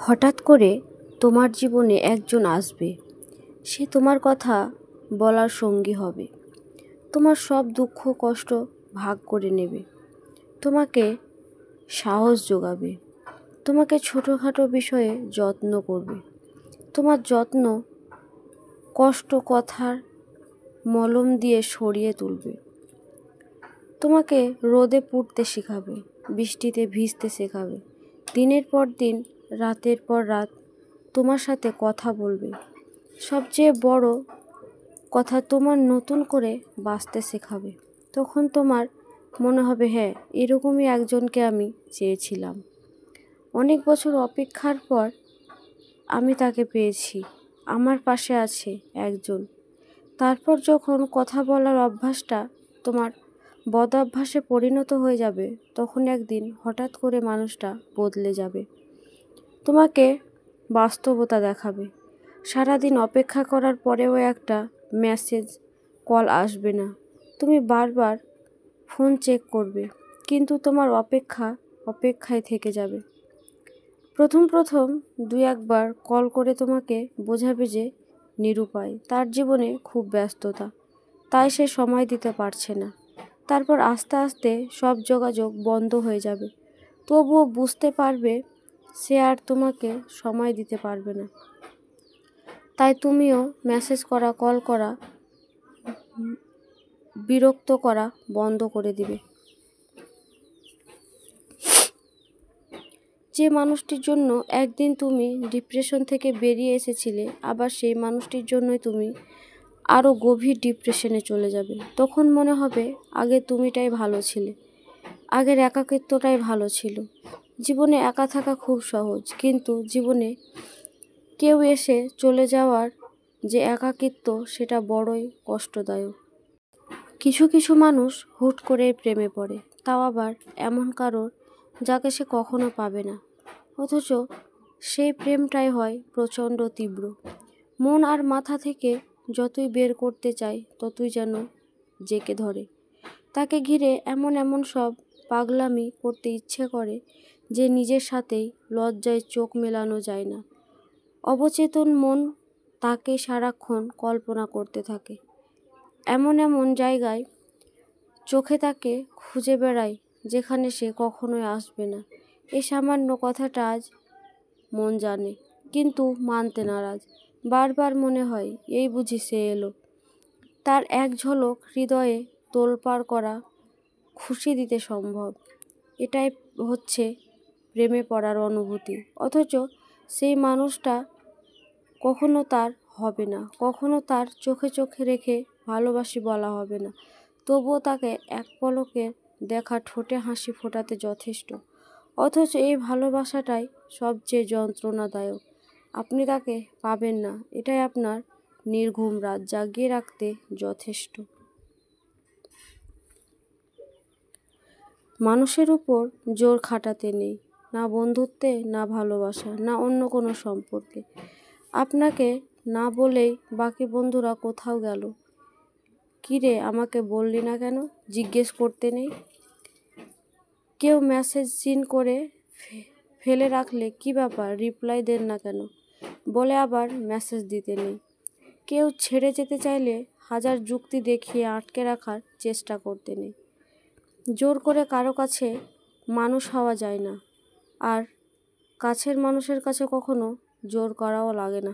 হঠাৎ করে তোমার জীবনে একজন আসবে, সে তোমার কথা বলার সঙ্গী হবে, তোমার সব দুঃখ কষ্ট ভাগ করে নেবে, তোমাকে সাহস যোগাবে, তোমাকে ছোটোখাটো বিষয়ে যত্ন করবে, তোমার যত্ন কষ্ট কথার মলম দিয়ে সরিয়ে তুলবে, তোমাকে রোদে পুড়তে শেখাবে, বৃষ্টিতে ভিজতে শেখাবে, দিনের পর দিন রাতের পর রাত তোমার সাথে কথা বলবে, সবচেয়ে বড় কথা তোমার নতুন করে বাঁচতে শেখাবে। তখন তোমার মনে হবে, হ্যাঁ, এরকমই একজনকে আমি চেয়েছিলাম। অনেক বছর অপেক্ষার পর আমি তাকে পেয়েছি, আমার পাশে আছে একজন। তারপর যখন কথা বলার অভ্যাসটা তোমার বদ অভ্যাসে পরিণত হয়ে যাবে, তখন একদিন হঠাৎ করে মানুষটা বদলে যাবে, তোমাকে বাস্তবতা দেখাবে। সারাদিন অপেক্ষা করার পরেও একটা মেসেজ কল আসবে না, তুমি বারবার ফোন চেক করবে, কিন্তু তোমার অপেক্ষায় থেকে যাবে। প্রথম দুই একবার কল করে তোমাকে বোঝাবে যে নিরুপায়, তার জীবনে খুব ব্যস্ততা, তাই সে সময় দিতে পারছে না। তারপর আস্তে আস্তে সব যোগাযোগ বন্ধ হয়ে যাবে, তবুও বুঝতে পারবে সে আর তোমাকে সময় দিতে পারবে না। তাই তুমিও মেসেজ করা, কল করা, বিরক্ত করা বন্ধ করে দিবে। যে মানুষটির জন্য একদিন তুমি ডিপ্রেশন থেকে বেরিয়ে এসেছিলে, আবার সেই মানুষটির জন্যই তুমি আরও গভীর ডিপ্রেশনে চলে যাবে। তখন মনে হবে আগে তুমিটাই ভালো ছিলে, আগের একাকিত্বটাই ভালো ছিল। জীবনে একা থাকা খুব সহজ, কিন্তু জীবনে কেউ এসে চলে যাওয়ার যে একাকিত্ব, সেটা বড়ই কষ্টদায়ক। কিছু মানুষ হুট করে প্রেমে পড়ে, তাও আবার এমন কারোর যাকে সে কখনো পাবে না, অথচ সেই প্রেমটাই হয় প্রচণ্ড তীব্র। মন আর মাথা থেকে যতই বের করতে চায়, ততই যেন জেঁকে ধরে। তাকে ঘিরে এমন সব পাগলামি করতে ইচ্ছে করে যে নিজের সাথেই লজ্জায় চোখ মেলানো যায় না। অবচেতন মন তাকে সারাক্ষণ কল্পনা করতে থাকে, এমন জায়গায় চোখে তাকে খুঁজে বেড়ায় যেখানে সে কখনোই আসবে না। এই সামান্য কথাটা আজ মন জানে, কিন্তু মানতে নারাজ। বারবার মনে হয় এই বুঝি সে এলো। তার এক ঝলক হৃদয়ে তোলপাড় করা খুশি দিতে সম্ভব। এটাই হচ্ছে প্রেমে পড়ার অনুভূতি। অথচ সেই মানুষটা কখনো তার হবে না, কখনো তার চোখে রেখে ভালোবাসি বলা হবে না, তবুও তাকে এক পলকে দেখা, ঠোঁটে হাসি ফোটাতে যথেষ্ট। অথচ এই ভালোবাসাটাই সবচেয়ে যন্ত্রণাদায়ক। আপনি তাকে পাবেন না, এটাই আপনার নির্ঘুম রাত জাগিয়ে রাখতে যথেষ্ট। মানুষের উপর জোর খাটাতে নেই, না বন্ধুত্বে, না ভালোবাসা, না অন্য কোনো সম্পর্কে। আপনাকে না বলেই বাকি বন্ধুরা কোথাও গেল, কিরে আমাকে বললি না কেন, জিজ্ঞেস করতে নেই। কেউ মেসেজ সিন করে ফেলে রাখলে কি ব্যাপার, রিপ্লাই দেন না কেন বলে আবার মেসেজ দিতে নেই। কেউ ছেড়ে যেতে চাইলে হাজার যুক্তি দেখিয়ে আটকে রাখার চেষ্টা করতে নেই। জোর করে কারো কাছে মানুষ হওয়া যায় না, আর কাছের মানুষের কাছে কখনো জোর করাও লাগে না।